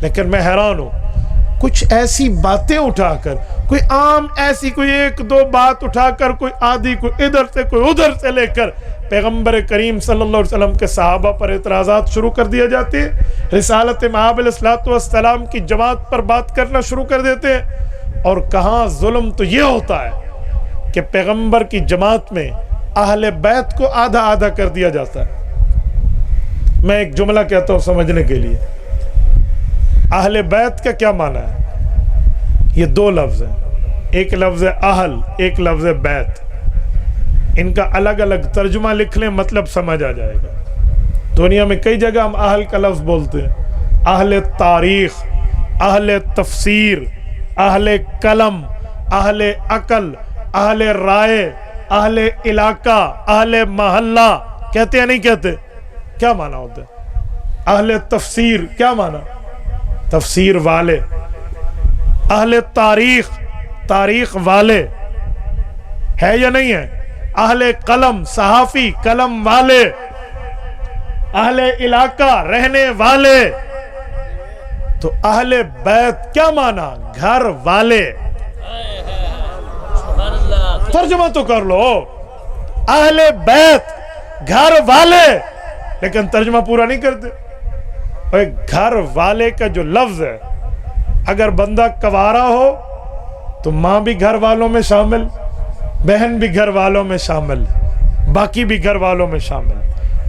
لیکن میں حیران ہوں کچھ ایسی باتیں اٹھا کر, کوئی عام ایسی کوئی ایک دو بات اٹھا کر, کوئی آدھی کوئی ادھر سے کوئی ادھر سے لے کر پیغمبر کریم صلی اللہ علیہ وسلم کے صحابہ پر اعتراضات شروع کر دیا جاتے ہیں, رسالت مآب علیہ السلام کی جماعت پر بات کرنا شروع کر دیتے ہیں. اور کہاں ظلم تو یہ ہوتا ہے کہ پیغمبر کی جماعت میں اہل بیت کو آدھا آدھا کر دیا جاتا ہے. میں ایک جملہ کہتا ہوں سمجھنے کے لیے, اہل بیت کا کیا معنی ہے؟ یہ دو لفظ ہیں, ایک لفظ اہل, ایک لفظ بیت. ان کا الگ الگ ترجمہ لکھ لیں, مطلب سمجھ آ جائے گا. دنیا میں کئی جگہ ہم اہل کا لفظ بولتے ہیں, اہل تاریخ, اہل تفسیر, اہل قلم, اہل عقل, اہل رائے, اہل علاقہ, اہل محلہ. کہتے ہیں نہیں کہتے؟ کیا معنی ہوتا ہے اہل تفسیر؟ کیا معنی؟ تفسیر والے. اہل تاریخ, تاریخ والے ہے یا نہیں ہے؟ اہل قلم, صحافی, قلم والے. اہل علاقہ, رہنے والے. تو اہل بیت کیا معنی؟ گھر والے. ترجمہ تو کر لو, اہل بیت گھر والے, لیکن ترجمہ پورا نہیں کرتے. گھر والے کا جو لفظ ہے, اگر بندہ کوارا ہو تو ماں بھی گھر والوں میں شامل, بہن بھی گھر والوں میں شامل, باقی بھی گھر والوں میں شامل.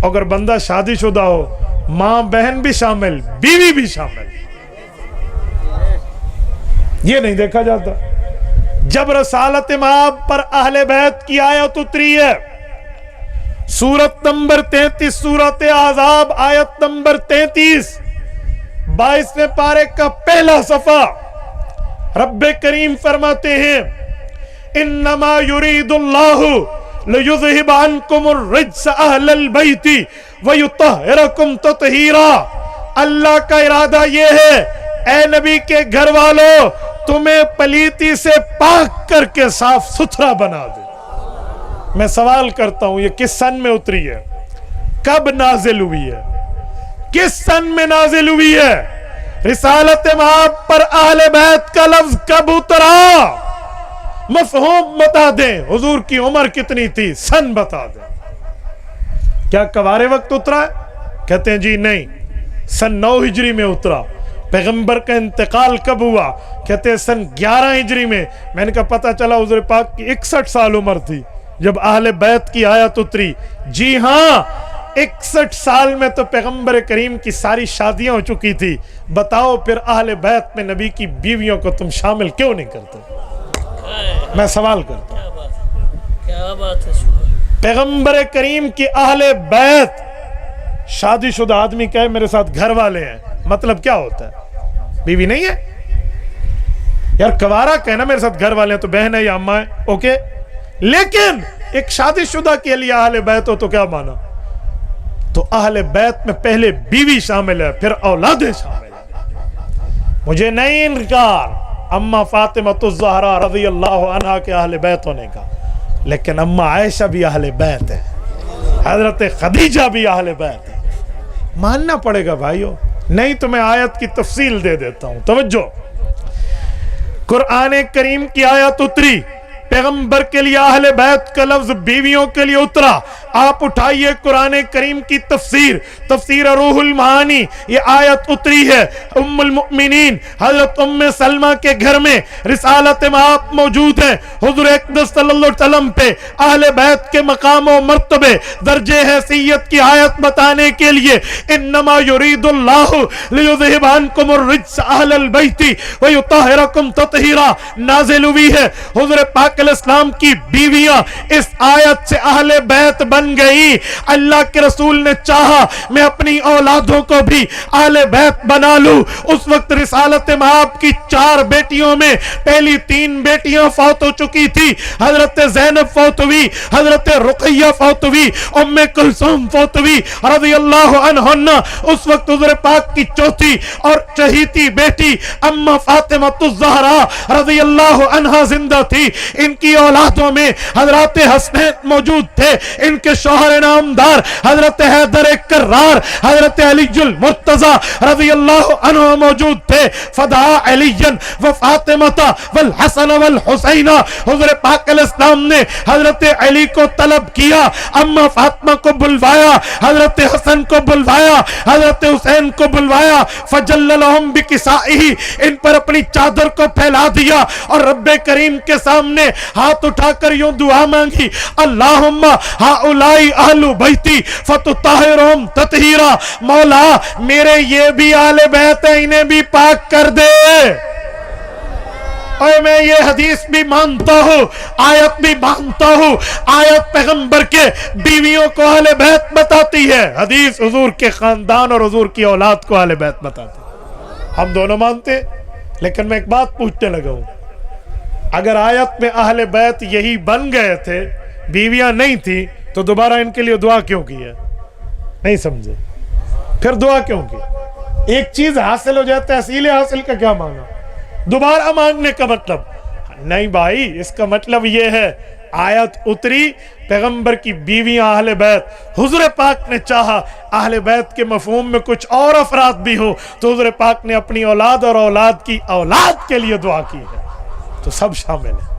اگر بندہ شادی شدہ ہو, ماں بہن بھی شامل, بیوی بھی شامل. یہ نہیں دیکھا جاتا. جب رسالت مآب پر اہل بیت کی آیت اتری ہے, سورت نمبر 33, سورت احزاب, آیت نمبر 33, 22ویں پارے کا پہلا صفحہ, رب کریم فرماتے ہیں انما یرید اللہ لیذہب عنکم الرجس اہل البیت ویطہرکم تطہیرا. اللہ کا ارادہ یہ ہے اے نبی کے گھر والوں, تمہیں پلیتی سے پاک کر کے صاف ستھرا بنا دے. میں سوال کرتا ہوں, یہ کس سن میں اتری ہے؟ کب نازل ہوئی ہے؟ کس سن میں نازل ہوئی ہے؟ رسالت مآب پر اہل بیت کا لفظ کب اترا؟ مفہوم بتا دیں. حضور کی عمر کتنی تھی؟ سن بتا دیں. کیا کوارے وقت اترا ہے؟ کہتے ہیں جی نہیں, سن 9 ہجری میں اترا. پیغمبر کا انتقال کب ہوا؟ کہتے ہیں سن 11 ہجری میں. میں نے کہا پتہ چلا حضور پاک کی 61 سال عمر تھی جب اہل بیت کی آیت اتری. جی ہاں, 61 سال میں تو پیغمبر کریم کی ساری شادیاں ہو چکی تھی. بتاؤ پھر اہل بیت میں نبی کی بیویوں کو تم شامل کیوں نہیں کرتے؟ میں سوال کرتا ہوں. پیغمبر کریم کی اہل بیت, شادی شدہ آدمی کہے میرے ساتھ گھر والے ہیں, مطلب کیا ہوتا ہے؟ بیوی نہیں ہے یار. کوارا کہنا میرے ساتھ گھر والے ہیں تو بہن ہے یا اماں ہے, اوکے. لیکن ایک شادی شدہ کے لیے اہل بیت ہو تو کیا مانا؟ تو اہل بیت میں پہلے بیوی شامل ہے, پھر اولادیں شامل ہیں. مجھے نہیں انکار اما فاطمہ الزہرا رضی اللہ عنہا کے اہل بیت ہونے کا, لیکن اما عائشہ بھی اہل بیت ہے, حضرت خدیجہ بھی اہل بیت ہے. ماننا پڑے گا بھائیو, نہیں تو میں آیت کی تفصیل دے دیتا ہوں. توجہ, قرآن کریم کی آیت اتری, پیغمبر کے لیے اہل بیت کا لفظ بیویوں کے لیے اترا. آپ اٹھائیے قرآن کریم کی تفسیر, تفسیر روح المعانی, یہ آیت اتری ہے. ام المؤمنین حضرت ام سلمہ کے گھر میں رسالت مآب موجود ہے. حضور اقدس صلی اللہ علیہ وسلم پہ اہل بیت کے مقام و مرتبے, درجے حیثیت کی آیت بتانے کے لیے انما یرید اللہ لیذہب عنکم الرجس اہل البیت ویطہرکم تطہیرا نازل ہوئی ہے. حضور پاک علیہ السلام کی بیویاں اس آیت سے اہل بیت بن گئی. اللہ کے رسول نے چاہا میں اپنی اولادوں کو بھی اہل بیت بنا لوں. اس وقت رسالت مآب کی 4 بیٹیوں میں پہلی 3 بیٹیاں فوت ہو چکی تھی. حضرت زینب فوت ہوئی, حضرت رقیہ فوت ہوئی, ام کلثوم فوت ہوئی رضی اللہ عنہن. اس وقت حضور پاک کی چوتھی اور چہیتی بیٹی اما فاطمہ الزہرا رضی اللہ عنہا زندہ تھی. ان کی اولادوں میں حضرات حسنین موجود تھے, ان کے کے شوہر نامدار حضرت حیدر کرار حضرت علی المرتضی رضی اللہ عنہ موجود تھے. فدعا علی و فاطمہ والحسن والحسین، حضور پاک علیہ السلام نے حضرت علی کو طلب کیا، اما فاطمہ کو بلوایا، حضرت حسن کو بلوایا، حضرت حسین کو بلوایا. فجللہم بکسائہ، ان پر اپنی چادر کو پھیلا دیا اور رب کریم کے سامنے ہاتھ اٹھا کر یوں دعا مانگی، اللہم ہؤلاء اہل بیتی فتطہرہم تطہیرا، مولا میرے یہ بھی اہل بیت ہیں، انہیں بھی پاک کر دے. اور میں یہ حدیث بھی مانتا ہوں، آیت بھی مانتا ہوں، آیت پیغمبر کے بیویوں کو اہل بیت بتاتی ہے، حدیث حضور کے خاندان اور حضور کی اولاد کو اہل بیت بتاتی ہے. ہم دونوں مانتے. لیکن میں ایک بات پوچھنے لگا ہوں، اگر آیت میں اہل بیت یہی بن گئے تھے، بیویاں نہیں تھی، تو دوبارہ ان کے لیے دعا کیوں کی ہے؟ نہیں سمجھے؟ پھر دعا کیوں کی؟ ایک چیز حاصل ہو جائے، تحصیل حاصل کا کیا معنی؟ دوبارہ مانگنے کا مطلب نہیں بھائی، اس کا مطلب یہ ہے آیت اتری، پیغمبر کی بیویاں اہل بیت، حضور پاک نے چاہا اہل بیت کے مفہوم میں کچھ اور افراد بھی ہو، تو حضور پاک نے اپنی اولاد اور اولاد کی اولاد کے لیے دعا کی ہے، تو سب شامل ہے.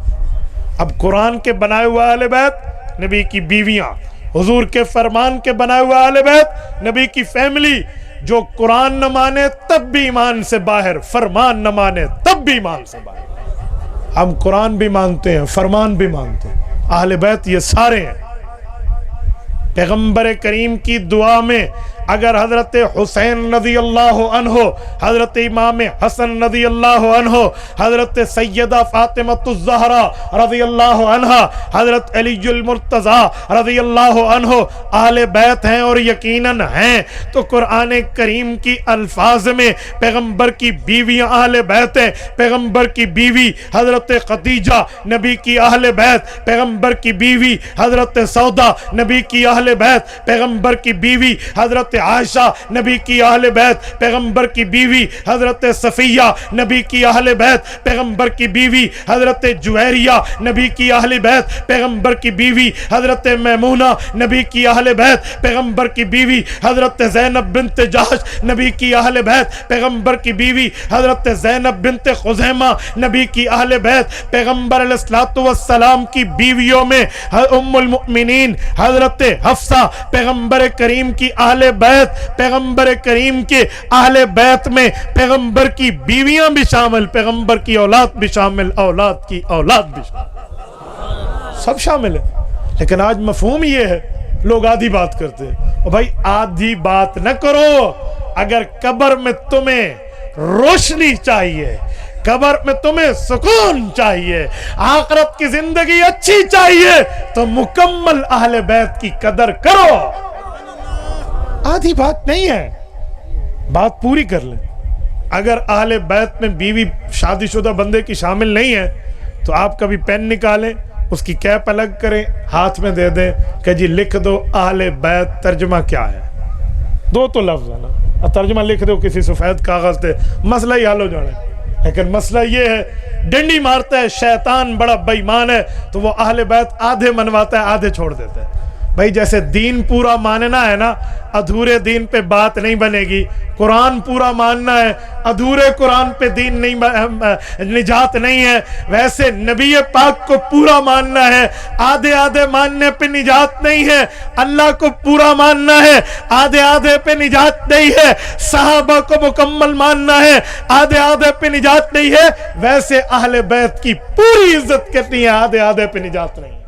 اب قرآن کے بنائے ہوئے اہل بیت، نبی کی بیویاں، حضور کے فرمان کے بنائے ہوئے اہل بیت، نبی کی فیملی، جو قرآن نہ مانے تب بھی ایمان سے باہر، فرمان نہ مانے تب بھی ایمان سے باہر. ہم قرآن بھی مانتے ہیں، فرمان بھی مانتے ہیں، اہل بیت یہ سارے ہیں. پیغمبر کریم کی دعا میں اگر حضرت حسین رضی اللہ عنہ، حضرت امام حسن رضی اللہ عنہ، حضرت سیدہ فاطمہ الزہرا رضی اللہ عنہ، حضرت علی المرتضی رضی اللہ عنہ اہل بیت ہیں اور یقیناً ہیں، تو قرآن کریم کی الفاظ میں پیغمبر کی بیویاں اہل بیت ہیں. پیغمبر کی بیوی حضرت خدیجہ نبی کی اہل بیت، پیغمبر کی بیوی حضرت سودا نبی کی اہل بیت، پیغمبر کی بیوی حضرت عائشہ نبی کی اہل بیت، پیغمبر کی بیوی حضرت صفیہ نبی کی اہل بیت، پیغمبر کی بیوی حضرت جویریہ نبی کی اہل بیت، پیغمبر کی بیوی حضرت میمونہ نبی کی اہل بیت، پیغمبر کی بیوی حضرت زینب بنت جحش نبی کی اہل بیت، پیغمبر کی بیوی حضرت زینب بنت خزیمہ نبی کی اہل بیت. پیغمبر علیہ الصلوۃ والسلام کی بیویوں میں ام المؤمنین حضرت حفصہ پیغمبر کریم کی اہل بیت، پیغمبر کریم کے اہل بیت میں پیغمبر کی بیویاں بھی شامل، پیغمبر کی اولاد بھی شامل، اولاد کی اولاد بھی شامل، سب شامل ہے. لیکن آج مفہوم یہ ہے، لوگ آدھی بات کرتے ہیں. اور بھائی آدھی بات نہ کرو. اگر قبر میں تمہیں روشنی چاہیے، قبر میں تمہیں سکون چاہیے، آخرت کی زندگی اچھی چاہیے، تو مکمل اہل بیت کی قدر کرو. آدھی بات نہیں ہے، بات پوری کر لیں. اگر اہل بیت میں بیوی شادی شدہ بندے کی شامل نہیں ہے، تو آپ کبھی پین نکالیں، اس کی کیپ الگ کریں، ہاتھ میں دے دیں کہ جی لکھ دو اہل بیت، ترجمہ کیا ہے. دو تو لفظ ہے نا، ترجمہ لکھ دو کسی سفید کاغذ پہ، مسئلہ ہی حل ہو جانا ہے. لیکن مسئلہ یہ ہے، ڈنڈی مارتا ہے شیطان، بڑا بے ایمان ہے، تو وہ اہل بیت آدھے منواتا ہے، آدھے چھوڑ دیتا ہے. بھائی جیسے دین پورا ماننا ہے نا، ادھورے دین پہ بات نہیں بنے گی. قرآن پورا ماننا ہے، ادھورے قرآن پہ دین نہیں، نجات نہیں ہے. ویسے نبی پاک کو پورا ماننا ہے، آدھے آدھے ماننے پہ نجات نہیں ہے. اللہ کو پورا ماننا ہے، آدھے آدھے پہ نجات نہیں ہے. صحابہ کو مکمل ماننا ہے، آدھے آدھے پہ نجات نہیں ہے. ویسے اہل بیت کی پوری عزت کرنی ہے، آدھے آدھے پہ نجات نہیں ہے.